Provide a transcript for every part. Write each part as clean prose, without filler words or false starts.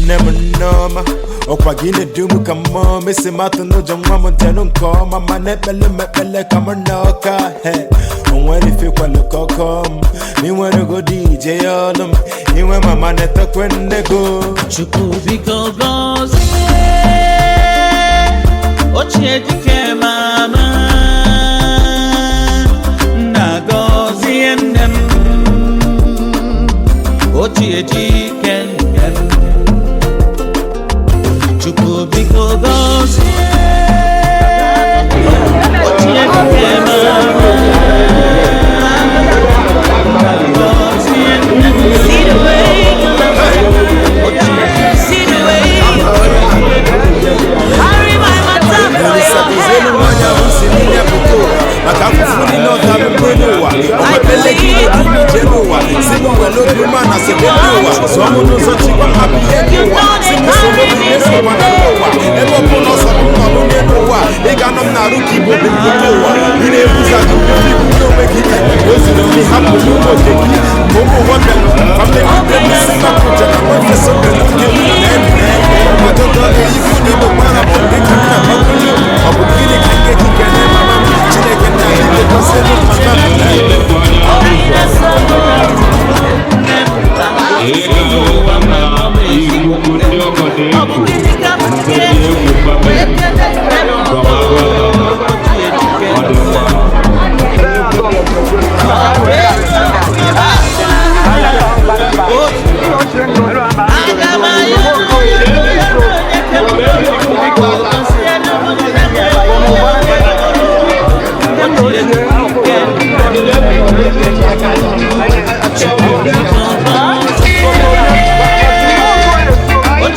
never know ma. Okwagine dumu kamo, missy matu no jangwa montano koma, manepele mepele kamanoka, hey. When if you want to come, me wanna go DJ all them. You want my man at the when they go. Chukubiko Ngozi, Ochie mama, Ngozi and them, Ochie Chukubiko Ngozi, Ochie mama.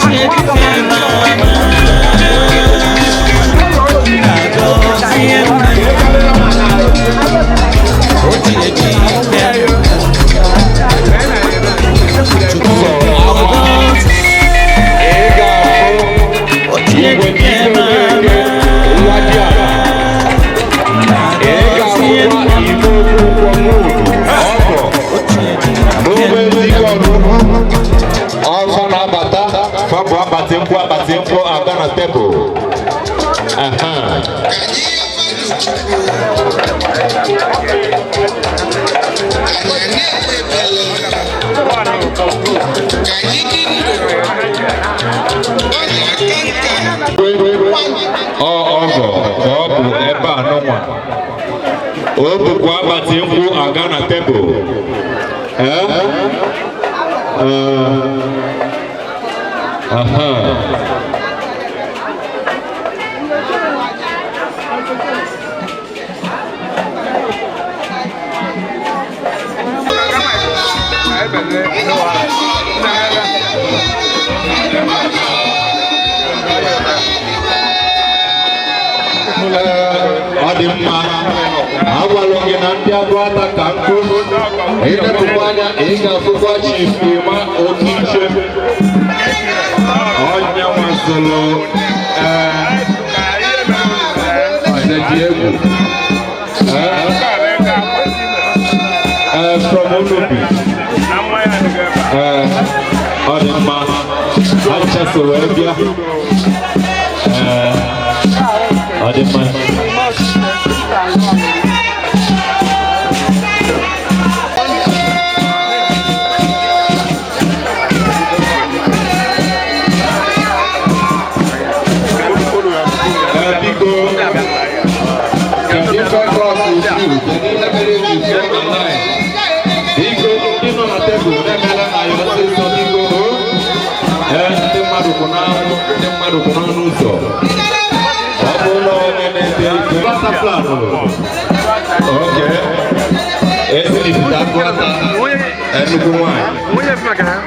Chief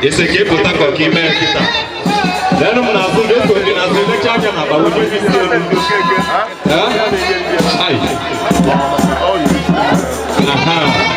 ese que puta coquí me quita. Ya no me la subo esto que na subo chacha na ba wuji fi ay. Aha.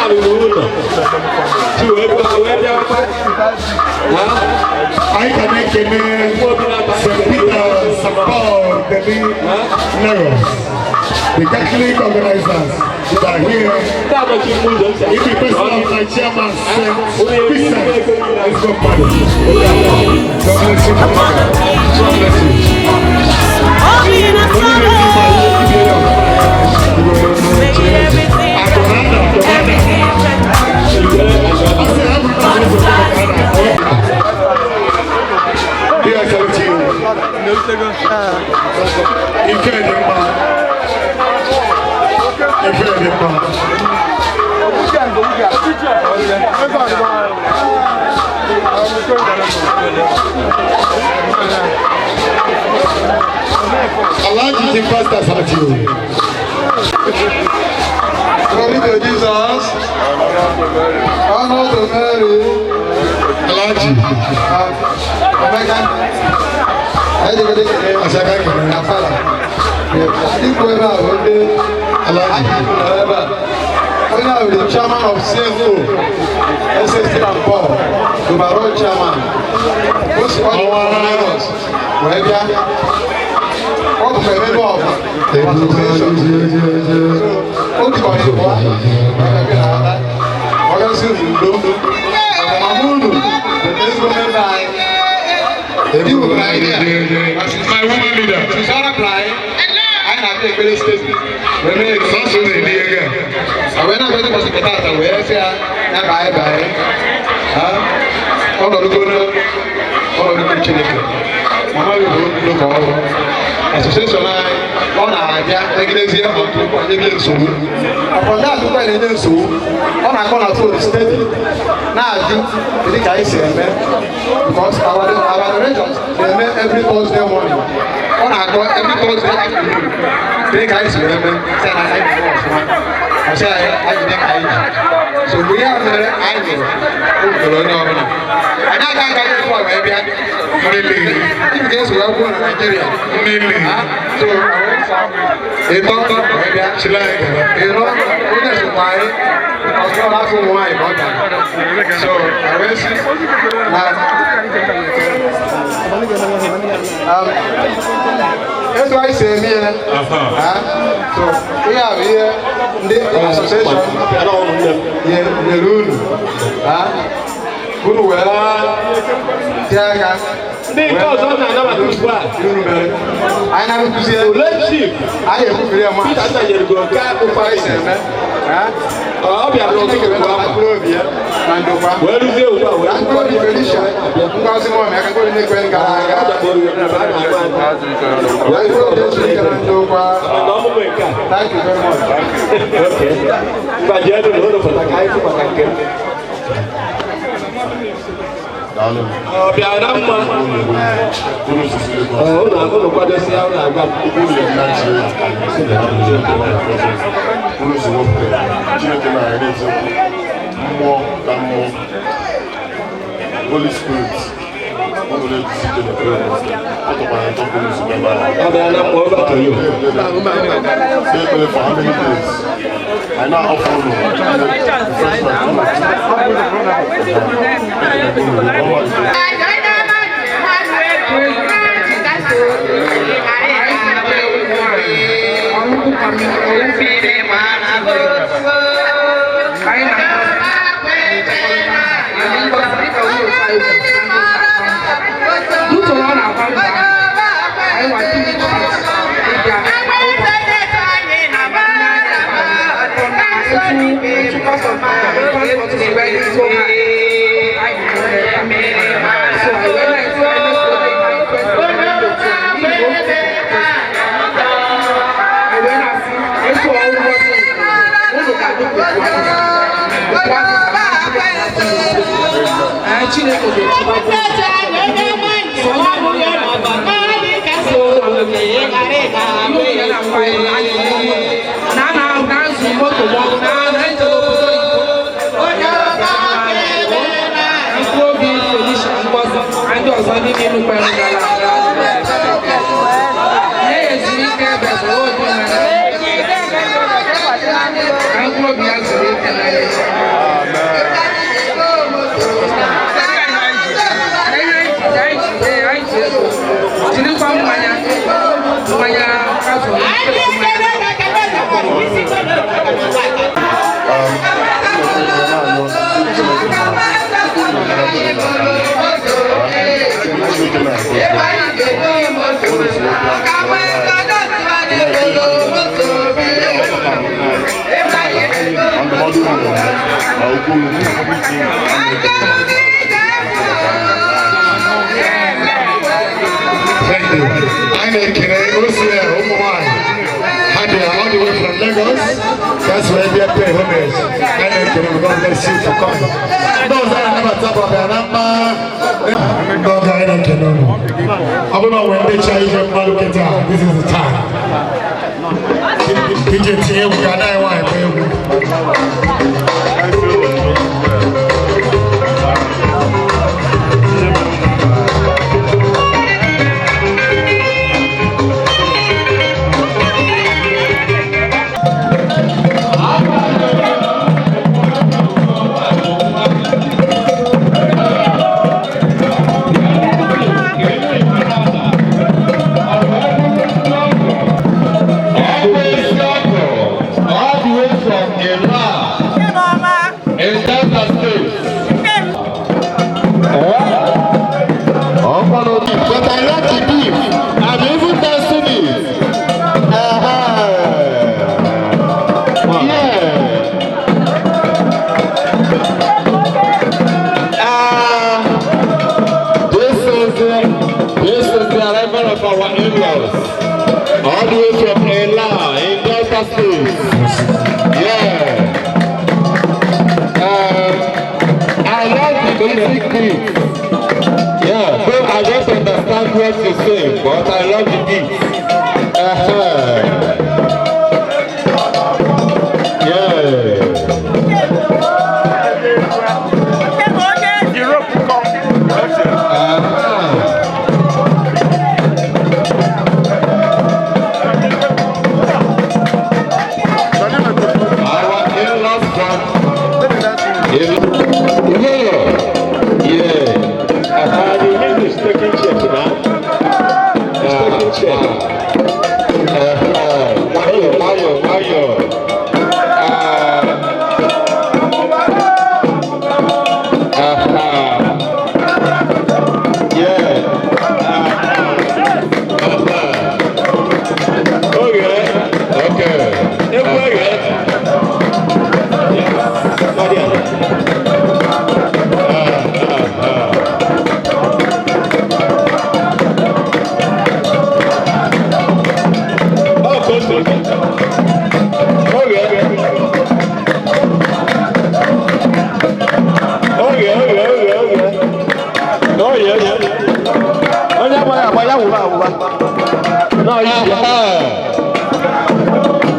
I can make a name St. Peter, St. Paul, the The Catholic organizers that are here, if the person of my chairman said, Christian, let's go party. God bless you. God bless Allah is the pastors at you. Glory to Jesus. Honor to Mary. Alaji. The chairman of CFO, SST and Paul, the Baron chairman, who's all the members, all the members of the association. So, all the my woman leader. She's not applying. I have to take statement. When we cross the idea, I went out to the secretary. Where is it? Bye bye. All of the good, all of the good children. Mama, we look over. Association, on our negative here, on the so. Upon that, we went in so. On our corner to the state. Now, I think I say, because our regions, they make every Thursday morning. On our every Thursday afternoon. They guys remember, say I say I think so we are very idle. And I can't get for maybe in case we are born in Nigeria. So they don't know maybe actually you know what is why because you have to why about that. So I will see that's why I say here. So we have here the association. The rule. Good well. Because on another I never to see a relationship. I have to be a man. I go to fight. I'll be able to take a look here. Where is it? I'm going to Felicia. Ngozi Muomegha, I can go to the Queen Galaga. Thank you very much. Okay. But you don't know for the guy who can. Holy Spirit, I know how far I'm Thank you. I'm Ngozi all the way from Lagos. That's where they are paying homage. I'm God bless you for coming. Those that never talk about Anambra. God guide them. I don't know when they change them. This is the time. DJ T, we got that one. But I like to give. I'm even testing it. This is the arrival of our in-laws. All the way from Ela in Delta State. I like the basic things. I don't understand what you say, but I love the beat.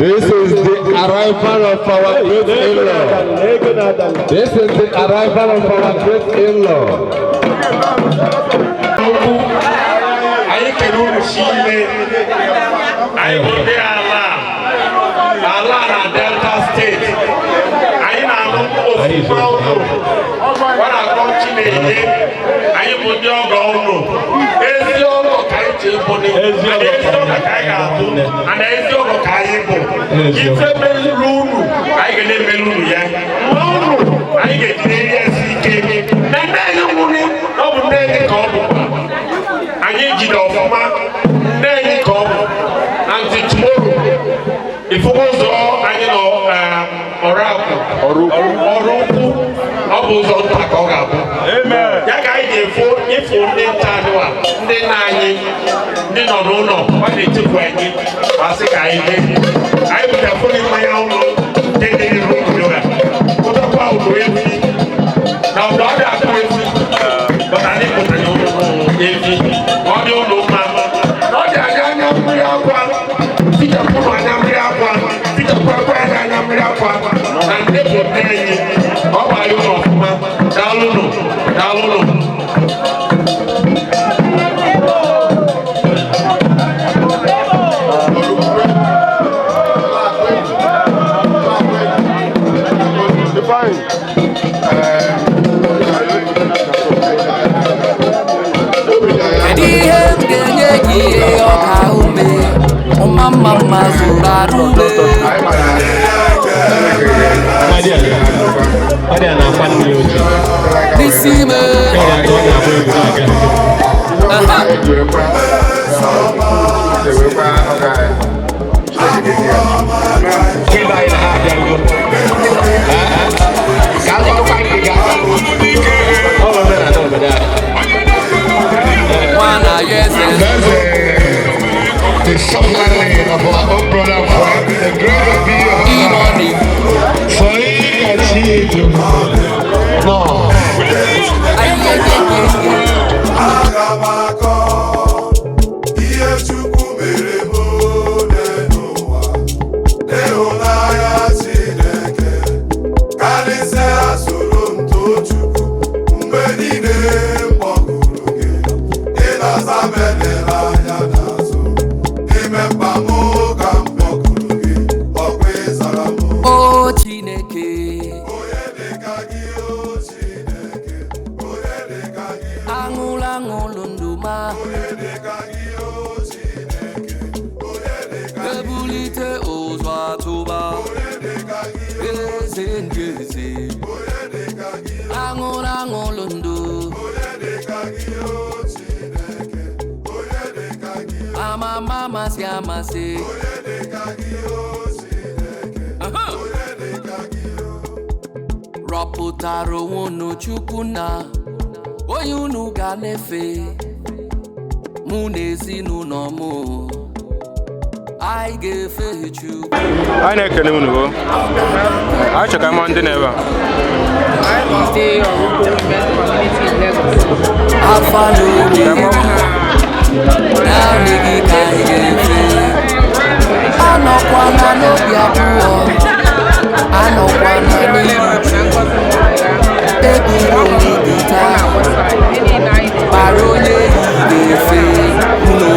This is the arrival of our great in-law. This is the arrival of our great in-law. I can only see I will be Allah na Delta State. I am what I want to be. I am with your governor. And there's your Kaibo. If a melunu, I get a melunu, I get the CK. Then I don't want to come. I need you off my then you come until tomorrow. If it was all, I know, Oraukwu, Obuzo Takogabu. Amen. Yaga, if you need Tadua, then I need no, what they took away. I think I would have put in my own taking the room. What about Wavy? Now, God, but I didn't put it on Wavy. What do you know, Mama? Not the Anambra one. Peter put on Anambra one. Peter put on Anambra one. And they put me. How are you, Mama? Dalunu. mama zurarube Nisime the suffering of our own brother and friend, the grace of be for him achieved no. Mama siamase Rapotaro wono chukuna Oyunu ganefe Munezi nunomo I give you I know can you I check I'm on the never I stay on community in Lagos. I follow you now nigga can't get free. I know one no be a poor. I know one baby only the time. Barone be free. No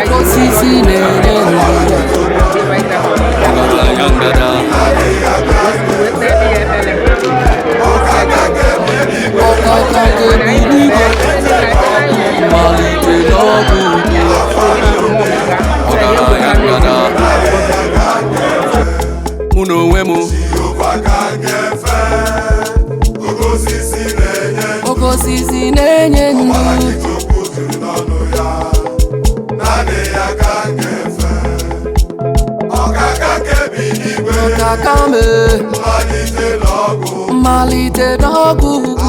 Oko sisi nene. Ogosisi nenye ndu Okakame Malite dogu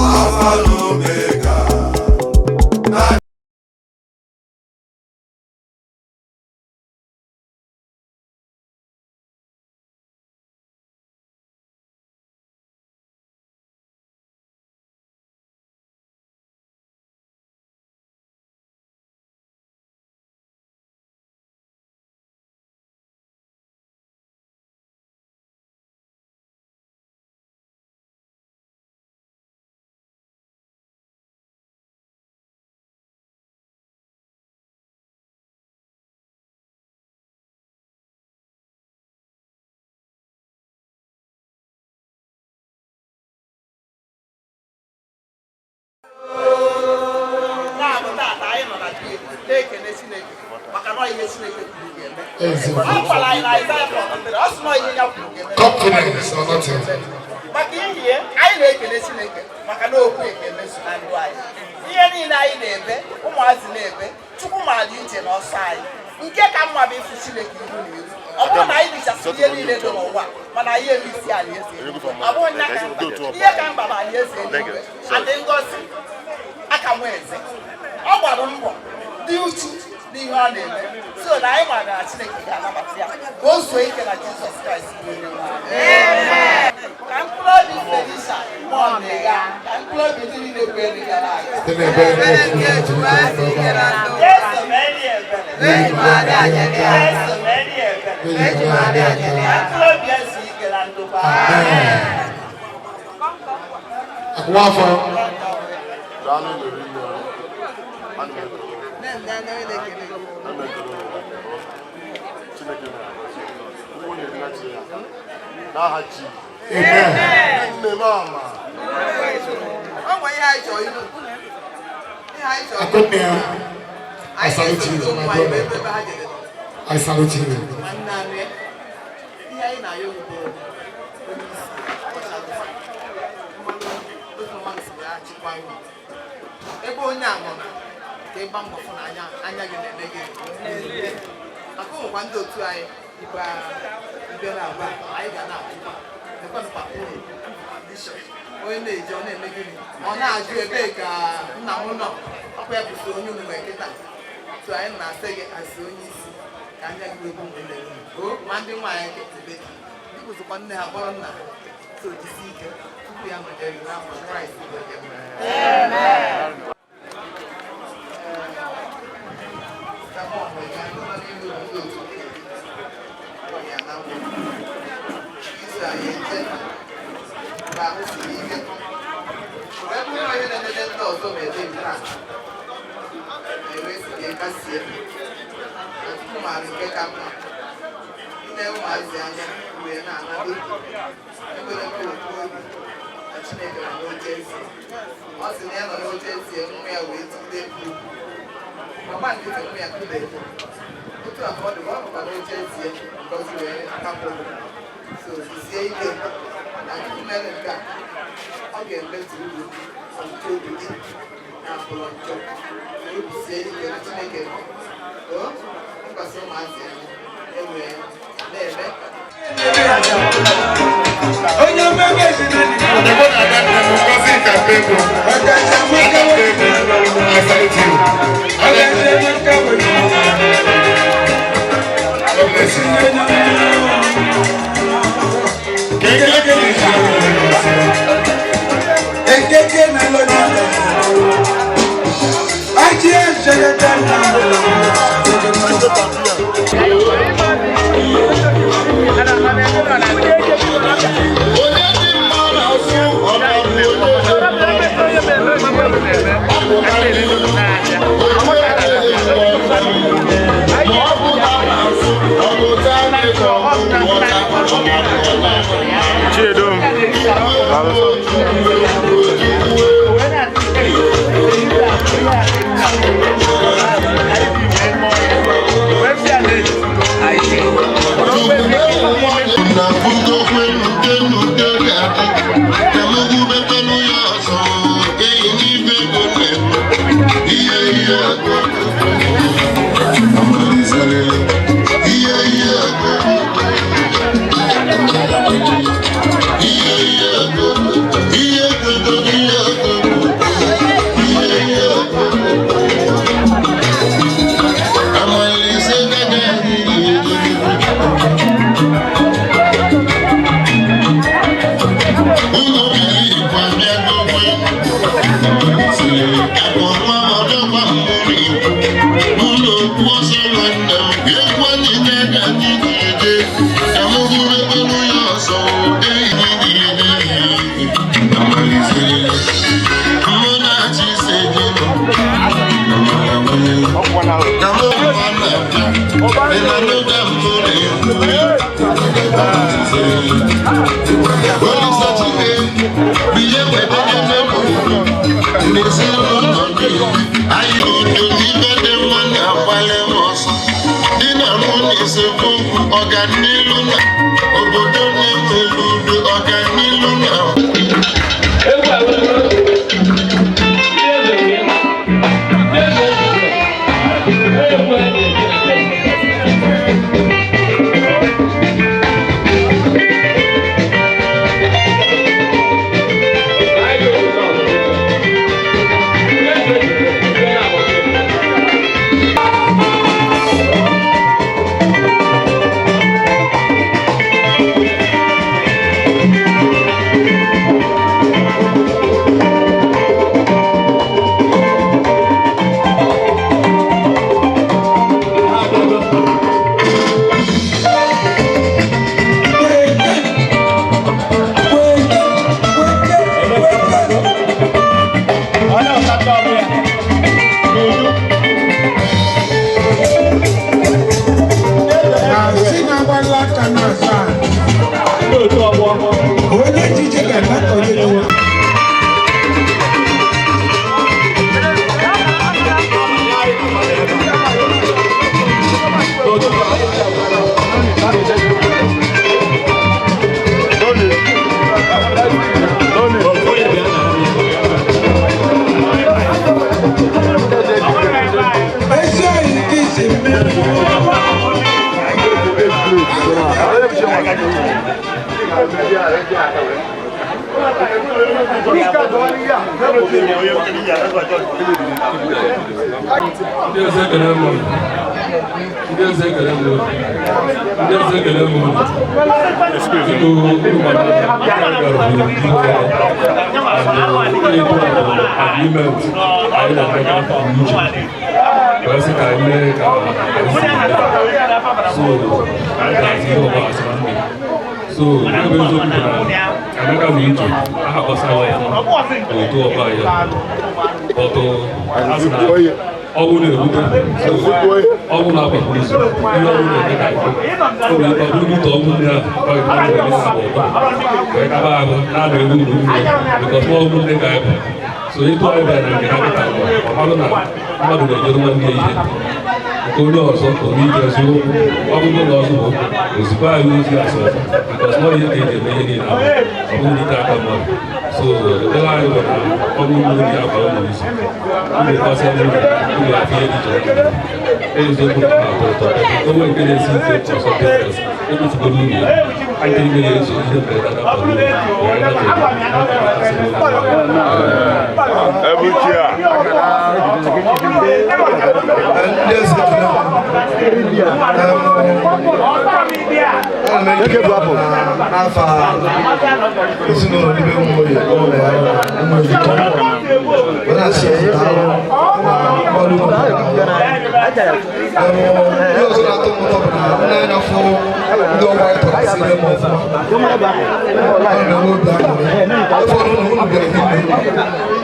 confidence or nothing. I make a Makano, and why? Here in I neighbor, who was neighbor, Chukuma Luton or side. You get come my baby. Upon I wish a silly little one, but I hear this year. I won't not here come by years and then Ngozi. Akanweze. Our duty. So I want to snake go straight to Jesus Christ. Amen. I'm glad you Felicia Muomegha. I'm glad you didn't know where they are. I salute you, my brother. I salute you. So I am not saying as soon as I go, Monday, my was one day have one now. So to see to be a now for Christ. Amen.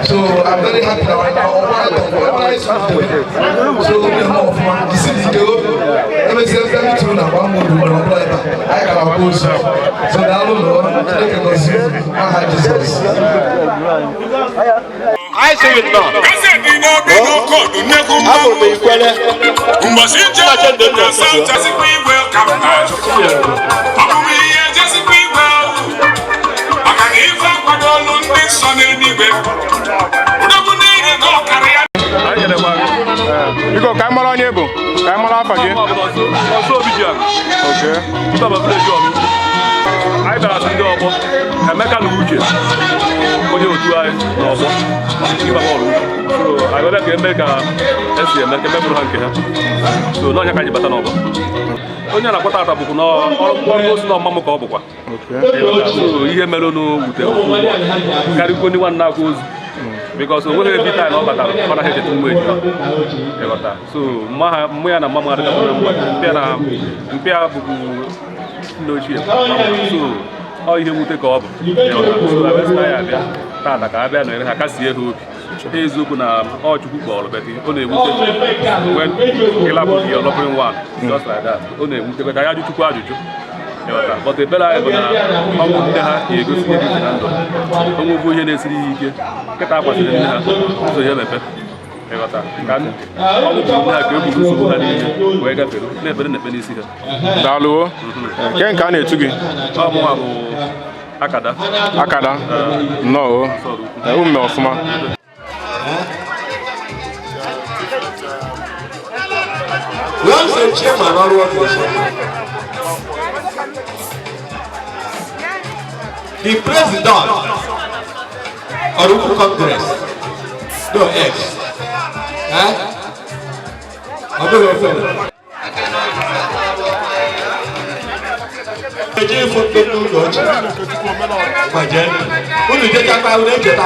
So I'm very happy that right now. I say it now. Biko ka mara onye bụ ka mara afa gị okay anyị bịara ndị ọgbọ Emeka na Uche onye otu anyị n'ọgbọ ịgba bọọlụ so anyị bịara ka eme ka esi eme ka emebụrụ ha nke ha so n'ọnya ka anyị bata n'ọgbọ onye na-akpọta ata bụkwa n'ọrụ osi na ọmamụ ka ọ bụkwa ihe mere n'wute karịkwa ndị nwanne akwa ozu because onweghị ebe taa na ọ batara ọ naghị echeta mgbe ịghọta so mmụ ya na mma adịga na mpịa bụbu nne ochie so ọ ihe mwute ka ọ bụ so ya abịa tata ka a bịa nọnyere ha kasie ha obi eziokwu na ọ Chukwu kpọrọ beti ọ na-ewute when ịlapụ your loving one just like that ọ na-ewute ka ya jụ Chukwu ajụjụ but ebere anyị bụ na ọnwụ nne ha ga-egosi ihe dị iche na ndụ onwe bụ ihe na-esiri ihe ike nkịta kwasịrị nne ha ụzọ ya mepe ịghọta ka ọnwụ bụ nne ha ka egburu nsogbu ha niile wee gafere na-ekpere na-ekpe n'isi ha daalụwo nke nke a na-etu gị ọmụnwa bụ akada nnọọ ume ọfụma the president Oraukwu Congress no X eji foto n'ụlọ ọchị gbaje unu jechakwa unu echeta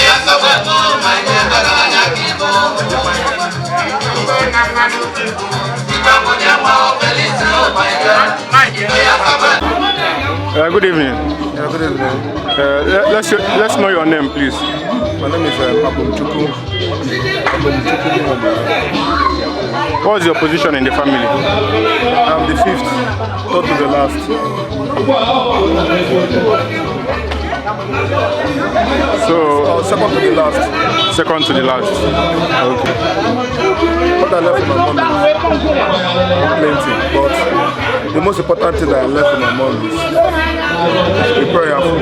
Felicia Muomegha Funeral Celebration. Good evening. Good evening. Let's know your name, please. My name is Akanweze. What's your position in the family? I'm the 5th, third to the last. So, second to the last. Second to the last. Okay. What I left for my mom is plenty, but the most important thing that I left for my mom is be prayerful.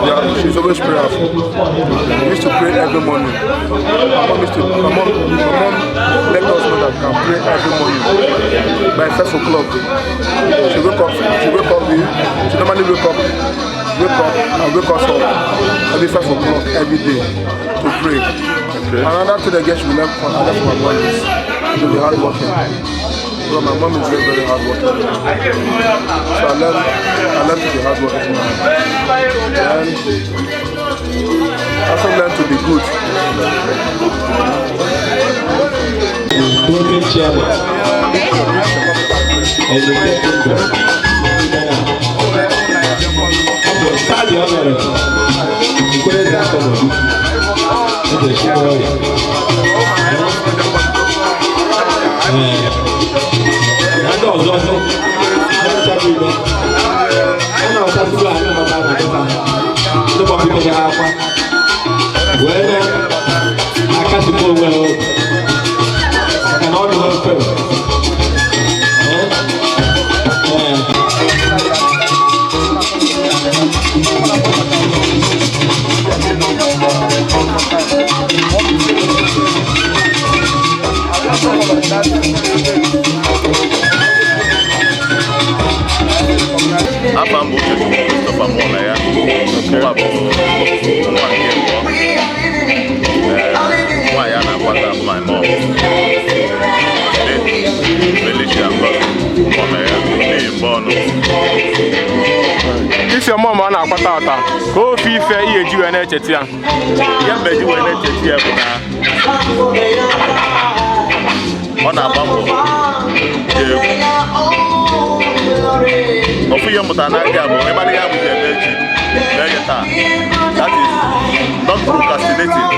Yeah, she's always prayerful. We used to pray every morning. My mom let us know that we can pray every morning by 5 o'clock. She normally wake us up every 5 o'clock every day to pray. Okay. Another thing I guess we left for my mom is to be hardworking. So my mom is very, very hardworking. So I learned to be hardworking. And I also learned to be good. Mbonu, Chief Christopher Muomegha Funeral Celebration. My mom, Felicia Muomegha Mbonu. If your mom on a patata, go fee fair you and Echetia. Young baby, when Echetia on a bumble. Of your Mutanaka, everybody have that is not procrastinating.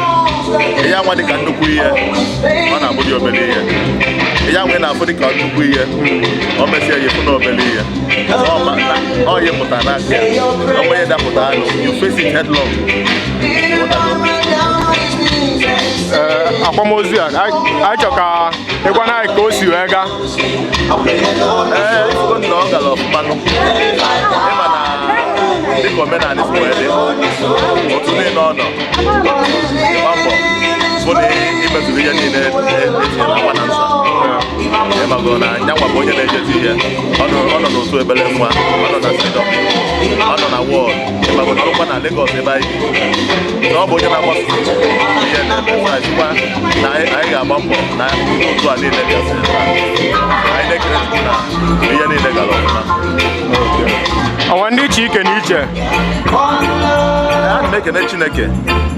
A young one can do queer on a body of a layer. A young one for the country queer, or Messia, you know, Belia. Oh, you Mutanaka, no way that Mutano, you face it headlong. Akanweze, I took a one I go to Ega. It's going to go of Mbonu. The women are this way. But today, no. For the image to be in one answer. Never gonna, never going to here. On to a Belemwa, on a set of on a wall. Never going to open a Lagos. Nobody was here. I got bumper. Now, you to a little. I think I want to chicken each. I'm making a chineke.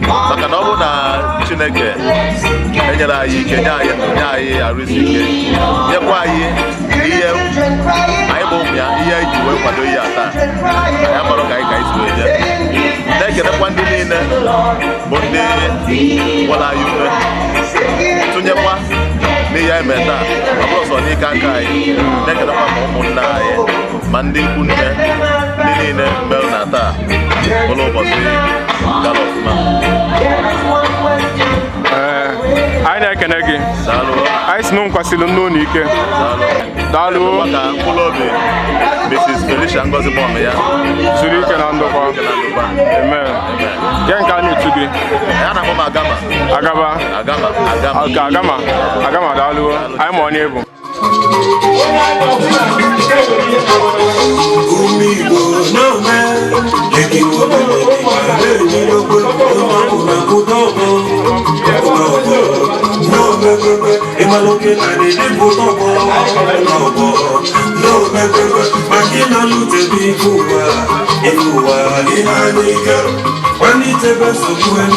Makanobona chineke. Enyera yi Kenya ya risike. Ye kwa yi iye aibo mya iye jiwe kwado yi ata. Ya maro kai sueje. Neke na kwandi nine bonde wala yuwe. Tunyekwa ni ya emeta. Abroso ni kankai. Neke na kwa mumuna ye. Mandi kunye nine mbel na ta. Bolo bosi galofuma. I can again. I smoke a silum no nike. Dalu, Mrs. Felicia Ngozi Muomegha. Zurich and Anambra. Amen. Can you to be? Agama, Dalu. I'm on able. When it's a best of you and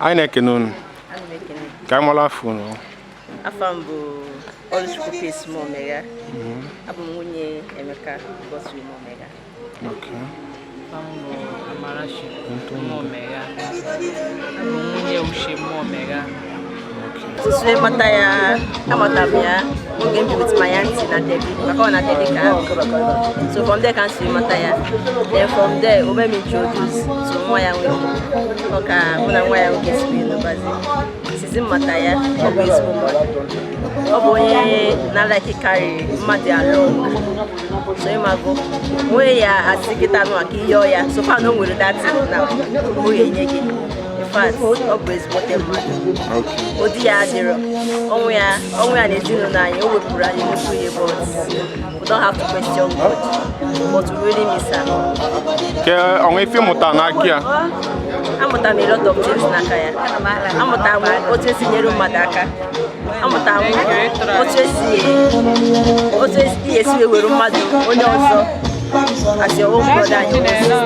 I never know. Come on, phone. Afam bu Felicia Muomegha. Abu munye Emeka Ngozi Muomegha. Okay. Fambo Amarashi Muomegha. Abu munye Ushe Muomegha. Okay. So mataya amatabia we be with my auntie na Debbie. Baka na Debbie ka. So from there can see mataya. Then from there we be introduced to Moya we. Oka una Moya we explain no bazi. Sizi mataya always woman. Oboye na like carry madi along. So you mago. We ya asikita no akiyo ya. So far no with that now. We nyegi. In fact, always whatever. Okay. Odia zero. Onwe ya nezino na ye we pura ye muye but we don't have to question God. But we really miss her. Ke onwe fi muta na kia. Amuta me lot of things na kaya. Amuta otu esi nyeru madaka. Amuta otu esi esi weru madu onye ozo. As your own brother and your own sister.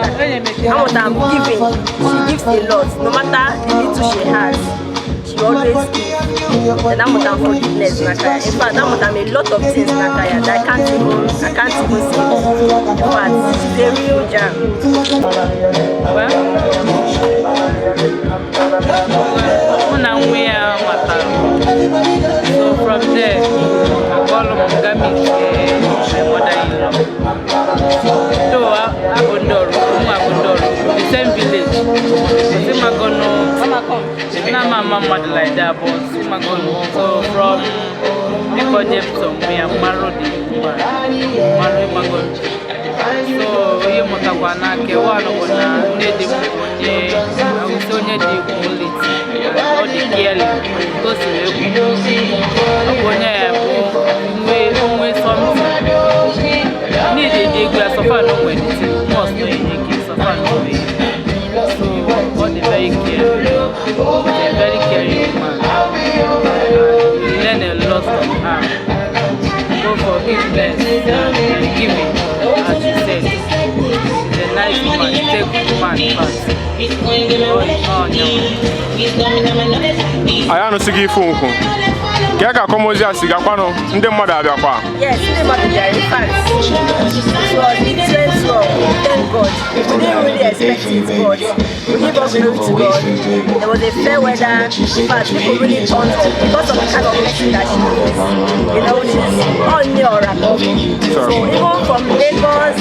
I'm giving. She gives a lot. No matter the little she has, she always gives. And I'm not forgiveness, Nakaya. In fact, I'm a lot of things, Nakaya, that I can't even say. In fact, she's a real jam. So from there, I call him Gami, my mother-in-law. So Agondoro, the same village. Not my mama like that, but so from Nikodem to me, I'm married. So you must have one I need I will so need the quality or the caring because we something need a glass of no way must know in case of no. So all the very caring man. You learn a lot from her. Go for forgiveness and giving, as you said. She's a nice woman, she's a good man first. I am sigi funku. Keka komozi asiga kwano nde mmadụ abịa kwa. Yes, ndị mmadụ bịara in fact. It was different from thank God. We didn't really expect it, but we give us glory to God. There was a fair weather. In fact, people really turned up because of the kind of blessing that she is. You know, she's all new Oraukwu. So even from Lagos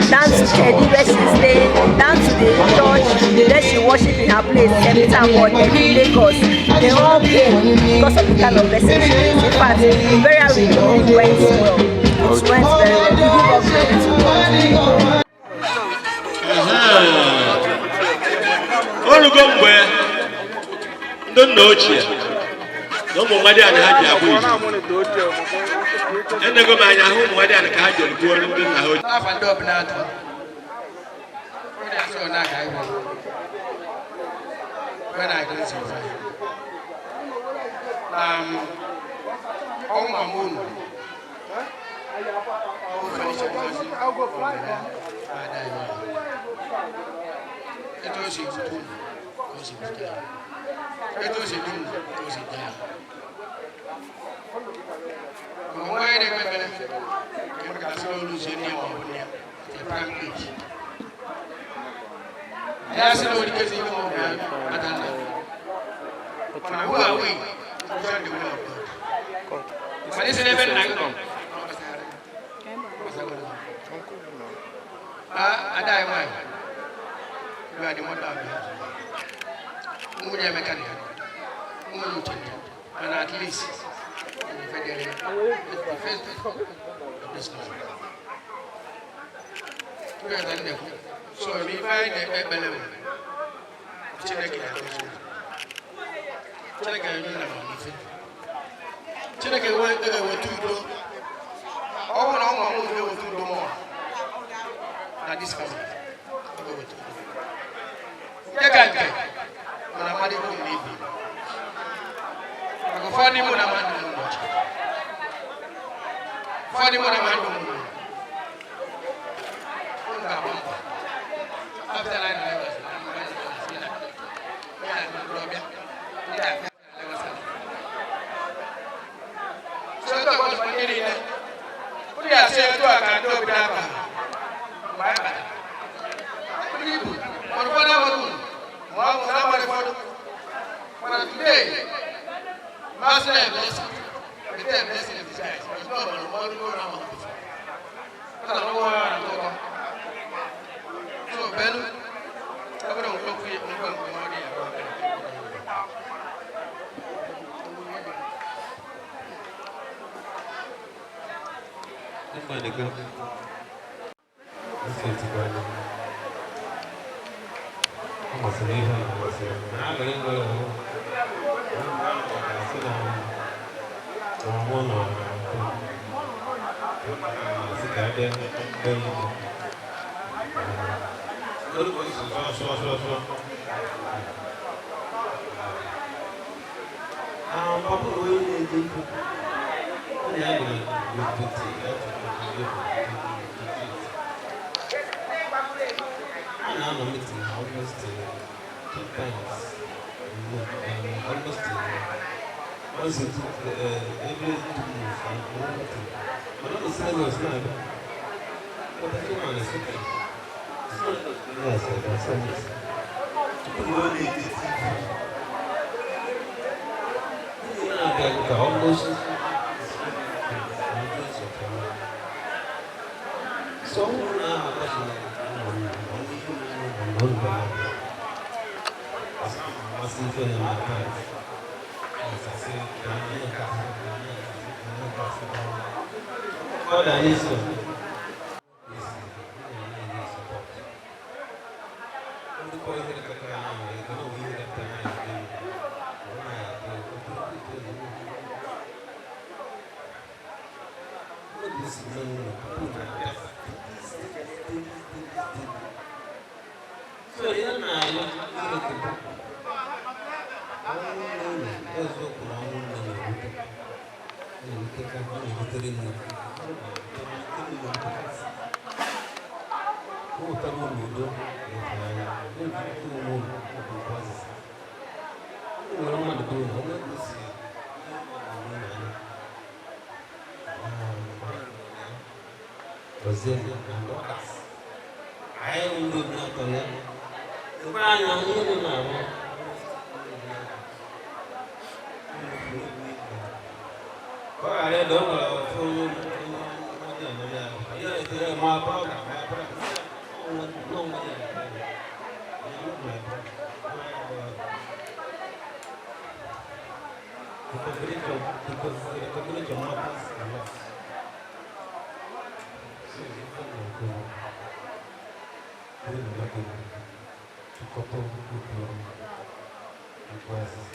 down to Kedi where she stayed, down to the church where she worship in her place every time for Lagos, they all came because of the kind of blessing she is. In fact, very it went well. It went very well. We give us glory to God. ndị nna ochie na ụmụ nwadị anyị ha ji abụ iji enego m anya hụ ụmụ nwadị anyị ka ha ji egbuo ndị nna ha ochie when I can survive. Oh, Mbonu. Felicia Muomegha. It was a boom. It was a doom. It was a down. Why they were losing the prime page. That's the only case you know. Who are we? But it's never like that. I die. You are the mother of the mechanic. And at least the first business. So if I believe Chineke went to do all more. Now this family. I to couple with your requests.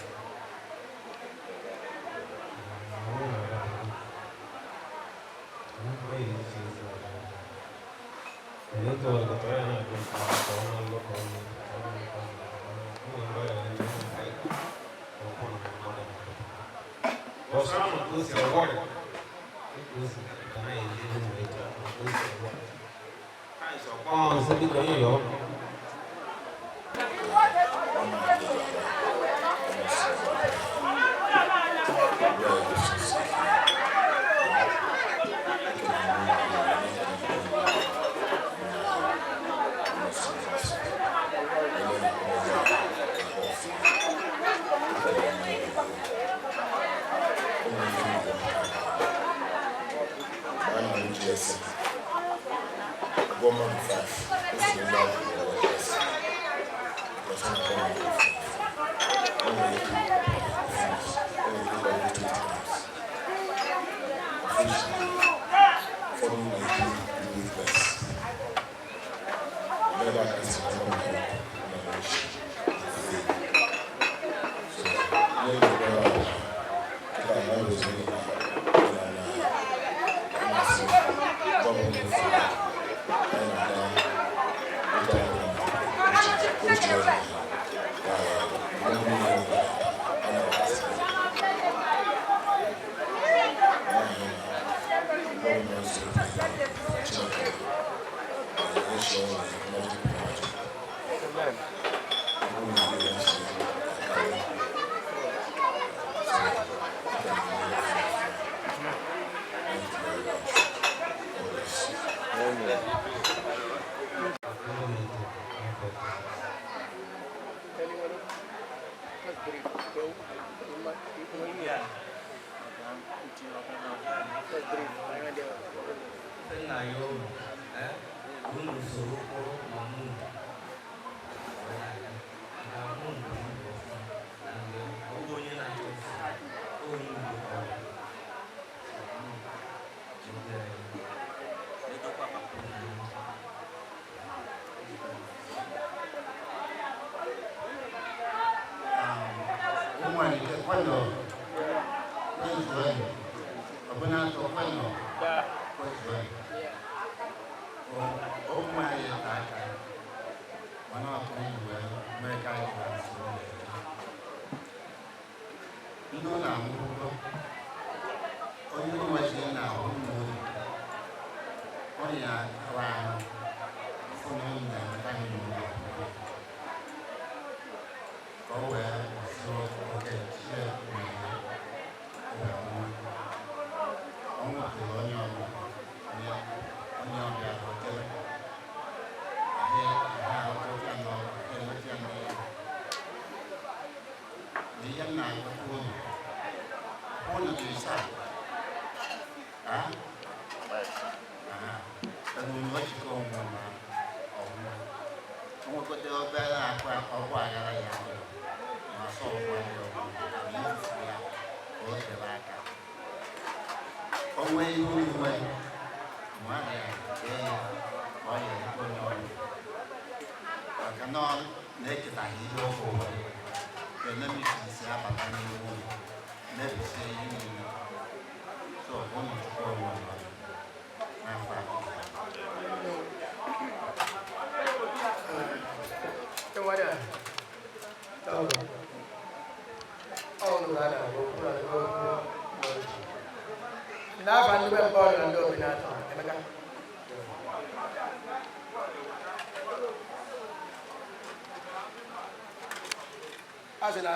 As in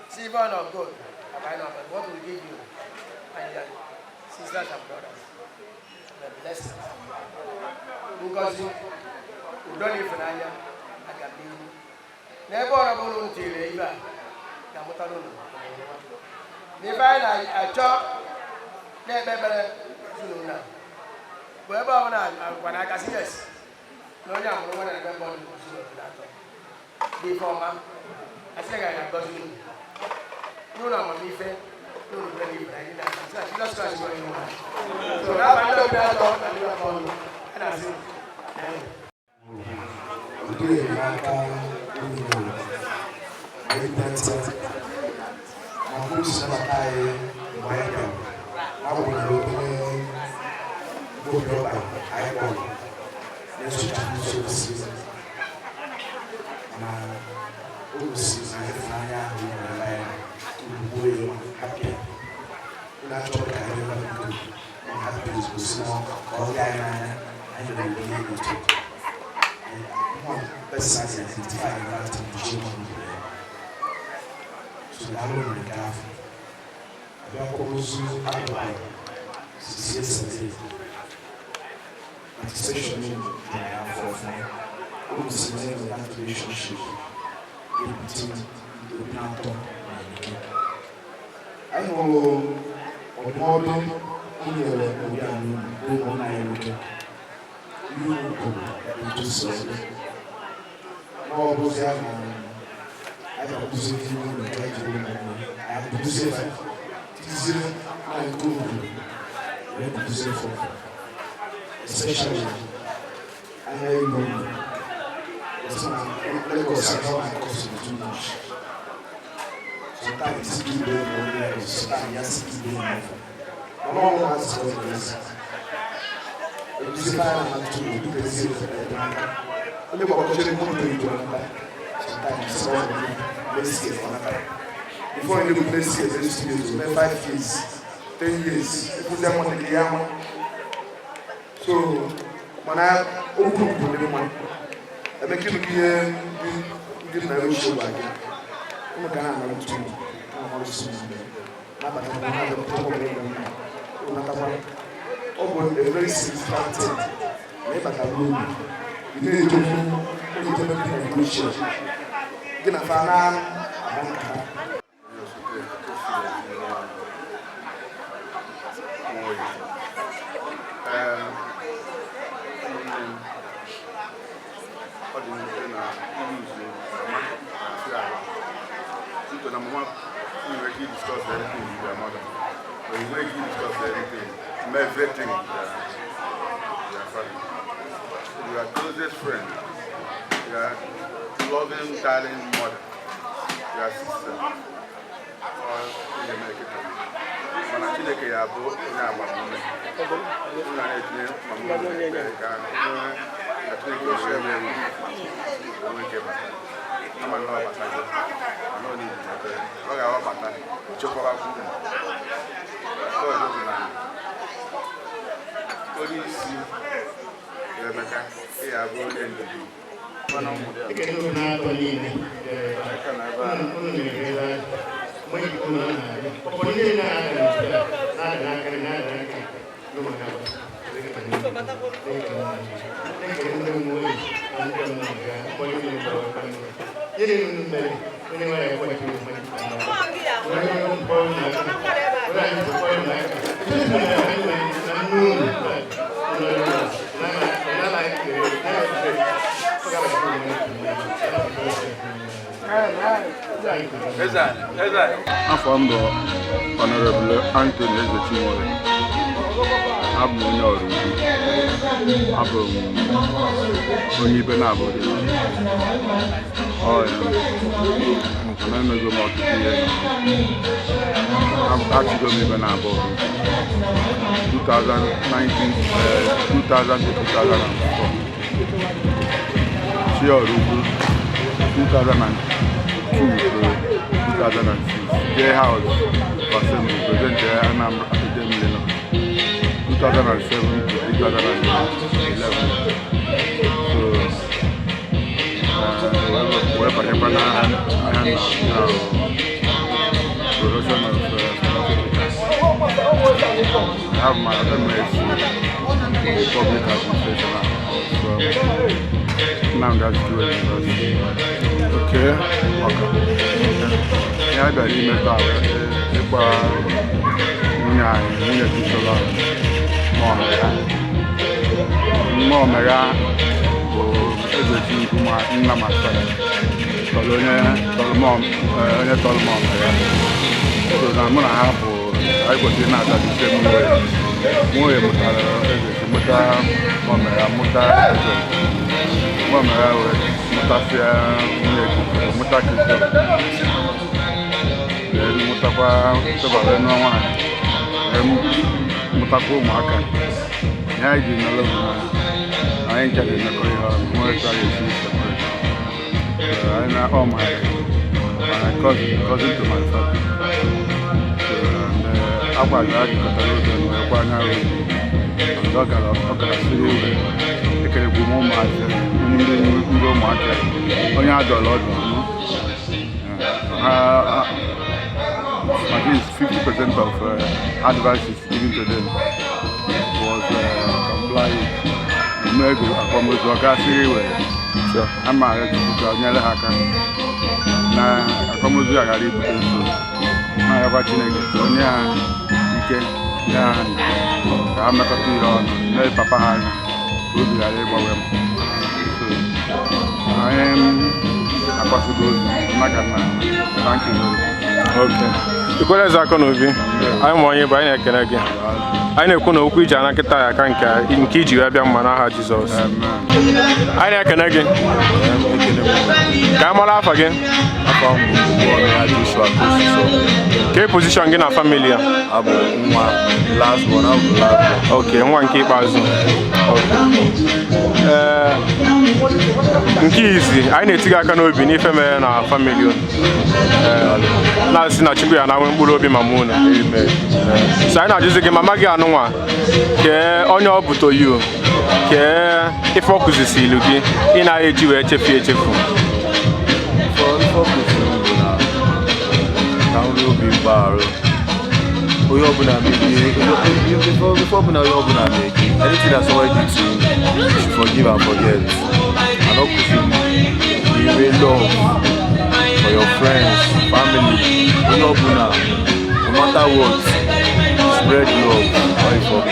silver or gold, I know, but what will give you and your sisters and brothers the blessings. Ngozi, Udoni Funanya, Agabini. Never about until Eva, Yamutano. Never I talk, never Zuna. Wherever when I can see yes, no young woman and member before ma, I think I have got you. No, no, my friend, no, really, I didn't have just trying to go in. So now I know that all and you are born. And I say, I Especially, I know Mbonu. Lagos and how I cost too much. Sometimes it's too big for Lagos, sometimes it's too big for no one wants to go to this. You see, I have to do the same for the bank. Only what I'm going to do another. Sometimes it's all the let's get for another. Before you do let's get, there used to be 5 years, 10 years. You put them on the yam. So, when I open the money, I make him get my own show again. I'm going to do it. I'm going to do it. A very significant thing. Maybe I can do it. You need to make a good show. Then I found out. Discuss everything with your mother. But you make you discuss everything, everything with your family. So you are closest friend, you are loving, darling mother, your sister, or in America. When I think you are both, you are my mother. I think you share me with you. I'm not about that. I don't need that. I don't about that. Chop up. So I don't know. Police, Rebecca, they are going in the day. I can do not believe it. I can have Afọ mbụ Honorable Anthony Ezechimole abụ onye ọrụ ugwu abụ onye Ibenabo emego m ọtụtụ ihe achịgo m Ibenabo 2000 to 2004 chi ọrụ ugwu 2002 to 2006 Gay House Assembly present Anambra 2007 to 2011. So we're production of I have my MS in public administration from Anambra University. Okay. Yeah, I believe it. Muomegha bụ eze Chief nna masa tọrọ onye tọrọ Muomegha. So na mụ na ha bụ anyị kwesịrị na-adabite nwunye mụtara eze mụta Muomegha mụta eze Muomegha wee mụtasịa nwunye mụta Kristo mụtakwa tọbara n'ọnwa mụtakwa ụmụaka. Yeah, I didn't know I ain't getting the more I all my cousin to my family. I'm going to at least 50% of advices given to them was compliant. Maybe I'm married to Haka. Now, I come with you. I have watching it. I'm not going to Papa. I am a possible. Thank you. Okay. The question is Akanweze. I'm one year by a can again. I know Kuno which I can't in Kiji, I am Manaha Jesus. I can again. Come on up again. Okay, position in a family. Last one. Okay, one keep us. Nkizi, I need to get Akanweze beneath a man and family. Now, it's not Chibu and I won't be Mamuna. So I know just get my Magia no one. On your put to you. If focus is looking in a HFH. We open up before we open up anything that's already to you should forgive and forget. And not you will love for your friends, family. We open up no matter what, spread love for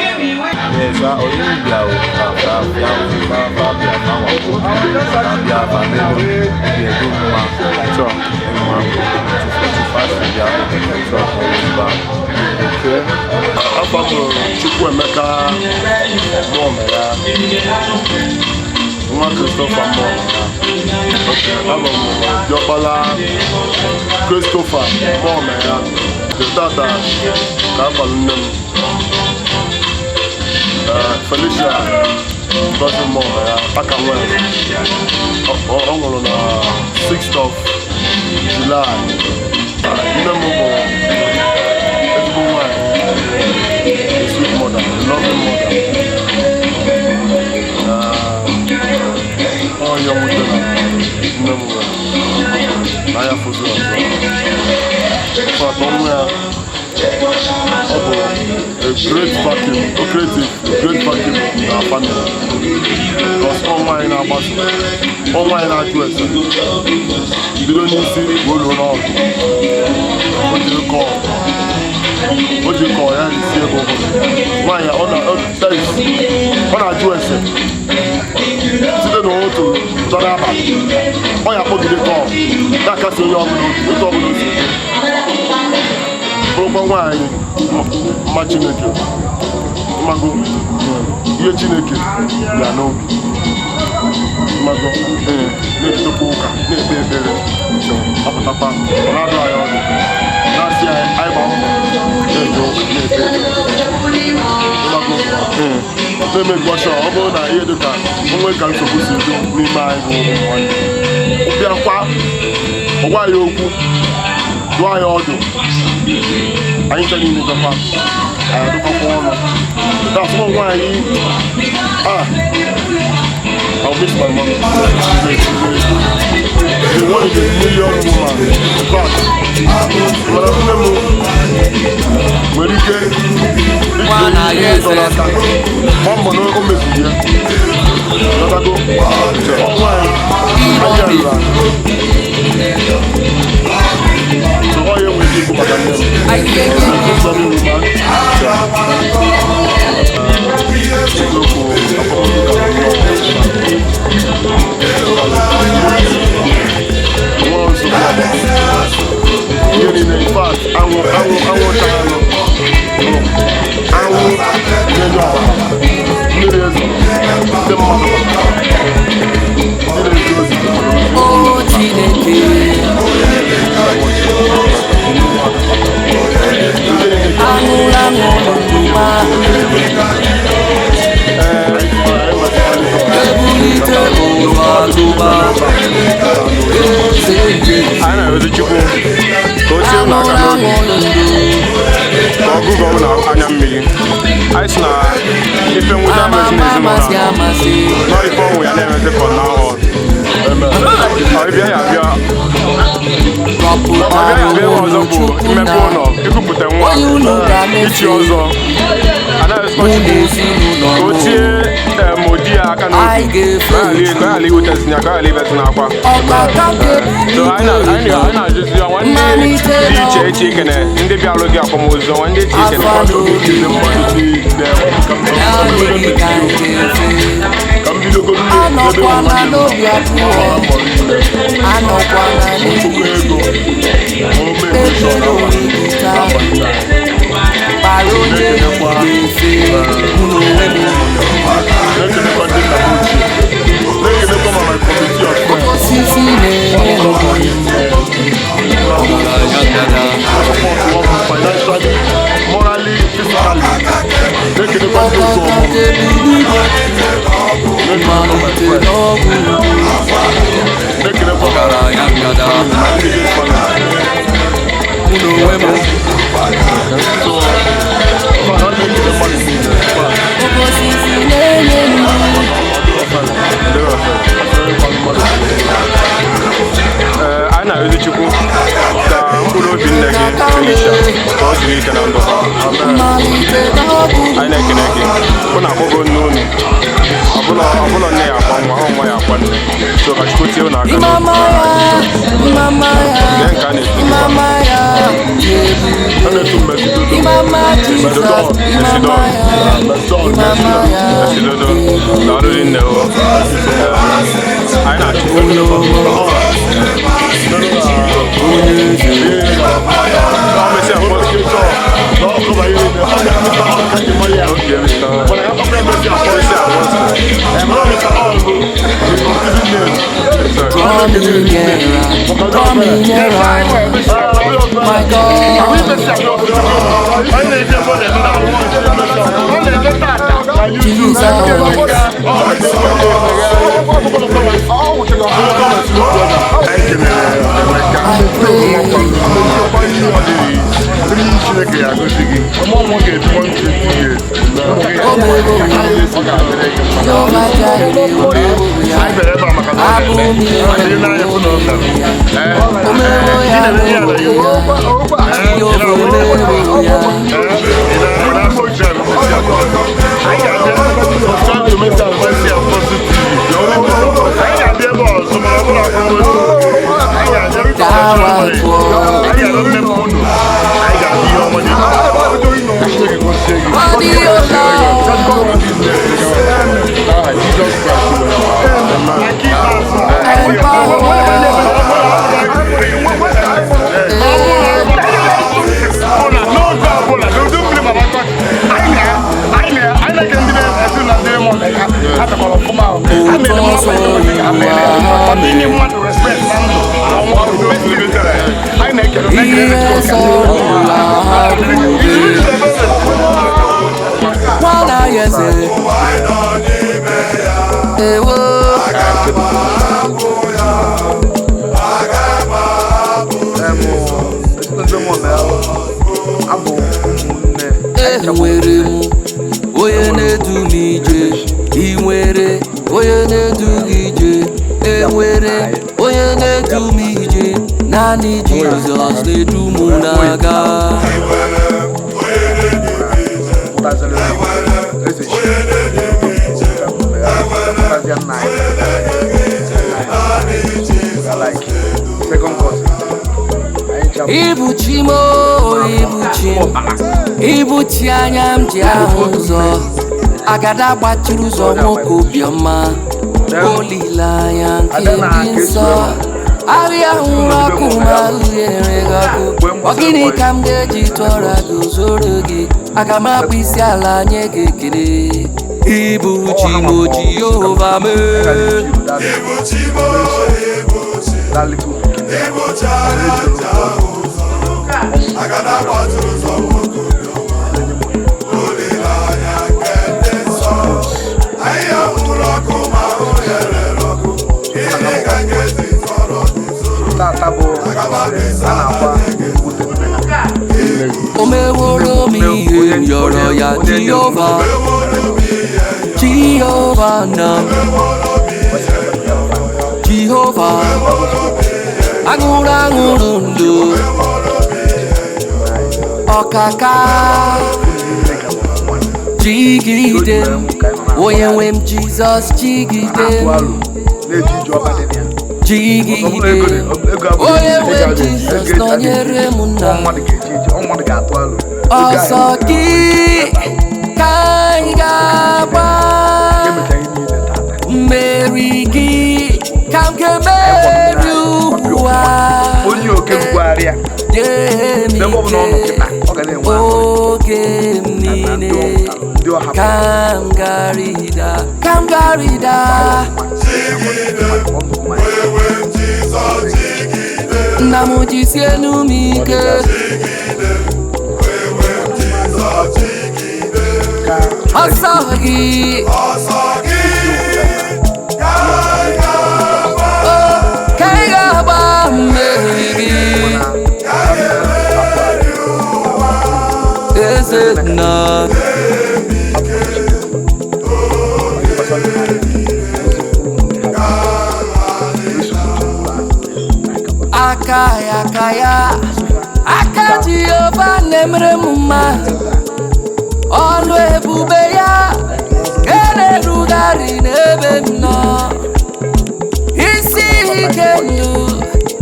yes, I only be out Chief Christopher Christopher Muomegha, the Tata, Felicia Muomegha, Akanweze, on the 6th of July. Sweet mother, loving mother. Oh, young woman, I have for sure. A great vacuum, a great vacuum in our family. Because all mine are busting, all mine are dressed. You don't need to see what you know. What do you call? What do you call it? Mine are on our dress. See the no to Zanaba. Oh, I put the call. That can see your Broken wine, Machineke, Mago, Yachineke, Yano, Mago, Next to Poka, Next Papa, Rado, Nasia, Ibam, They make wash up, although I hear the car, only can suppose to do me my one. Why you? Why order? I ain't telling you the fact. I don't know. That's not why I'll miss my mom. The one is a New York woman. But I remember when you get Oh, Chukwu ka o tie unu aka n'obi ka ọgụgụ ọbụla anya mmiri anyị si na ife nwụta emezi n'ezinụlọ n'ife ọnwụ ya na-emezi ka ọ na-ahọ ọbịa ya abịa ọzọ bụ mmepe ụlọ ikupụta nwa ichi ọzọ anaghị ka o tie odi ya aka n'obi ka ya ala iwetazina ya ka ya ala ibezina akwa anyị na-ajụzi ọnwa ndị dị iche iche ikene ndị bịalụ gị akwamozu ọnwa ndị iche ikene anọkwana n'obi abụọ anọkwana n'echiche ekele onwe gị taa kpara onye ga-efe mụ na onwe m osisi na-enye morally, physically, anyị na-arịọ Chukwu ka mkpụrụ obi nne gị Felicia ka ọ zuru ike na ndụ anyị na-ekene gị mụ na akpọgo nne unu ọbụla nne ya akwa nwa nwa ya akwa nne so ka Chukwu tie unu aka n'obi nke a na-etu mesidodo na ọrụri nne anyị na-achụkwu my God. Nani Jesus they do munaga. Ibuchimo, Ibuchi anya m ji ahụ ụzọ agada gbachiri ụzọ nwoke obiọma olileanya nke ndị nsọ ahịa hụrụ ọkụ ma uhere gị ọkụ ọ gịnị ka m ga-eji tụọra gị zoro gị aga m akpụ isi ala nye gị ekele Ibuchimo Jehova mee Jehovah, Jehovah nam, Jehovah, angurangurundu, okaka, jigidem, oyewem Jesus jigidem, jigidem, oyewem Jesus nonyere muna. Osoki kaigaba Merigi kamkemeruwa Ogemnine Kamgarida Namujisienu mike Asagi Kaigaba Merigi Is it not? Akaya Akaji Oba Nemre Muma Olu ebube ya Ene rugari nebe no Isi ikenu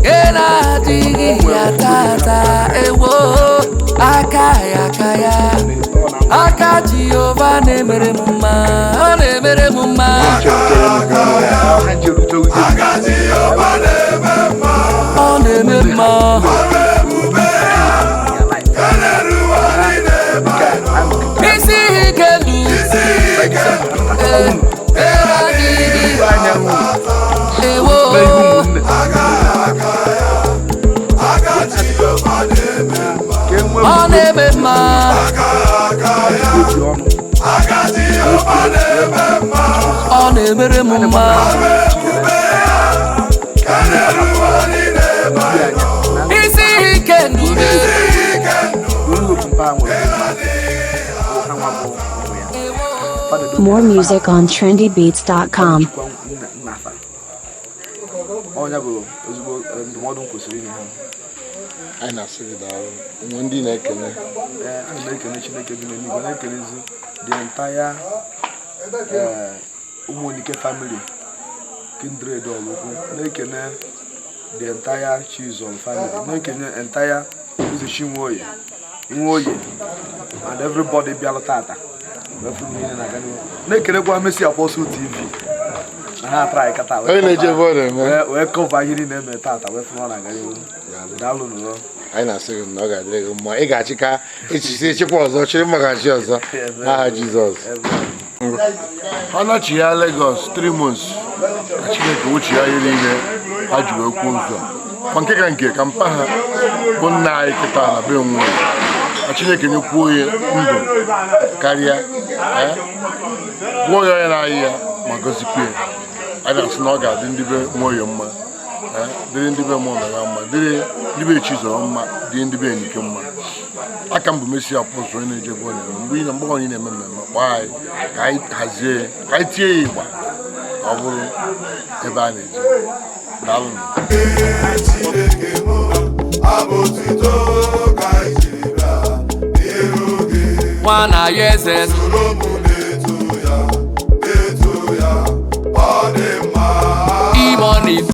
Ena digi ya tata ewo Akaya Akaji Oba nemere muma Nemere muma Akaji Oba nemere muma Nemere muma More music on trendybeats.com. I na-asị gị daalụ ndị na-ekene ana m ekene Chineke bi n'eluigwe na-ekenezi the entire Ụmụnike family kindred Oraukwu na-ekene the entire Chizol family na-ekene entire Uzechi Nwoye and everybody bịalụ tata na-ekenekwa Messi Apostle TV na ha try kata wee cover ihe na-eme tata wee fụrụ na agaghị daalụ n'ụlọ anyị na-asị gị na ọ ga-adịrị gị mma ị ga-achịka echichi echekwa ọzọ chịrị mmaghachi ọzọ n'aha Jizọs. Ọ nọchi ya Lagos 3 months ka Chineke wuchi ya ihe niile ha ji wee kwuo ụzọ ma nke ka nke ka mpa ha bụ nna anyị kịta na be nwe ka Chineke nyekwuo ya ndụ karịa gwụọ ya onye na-ayị ya ma gọzikwa ya. Anyị na-asị na ọ ga-adị ndị be Nwoye mma, dịrị ndị be Muomegha mma, dịrị ndị be Chizol mma, dịrị ndị be Enike mma. Aka m bụ Messi Apostle onye na-eje ebe ọ na-eme mgbe ọ na-eme mmemme kpọọ anyị ka anyị hazie ya ka anyị tie ya ịgba ka ọ bụrụ ebe a na-eje. Daalụ. Nwana Yeze Imoni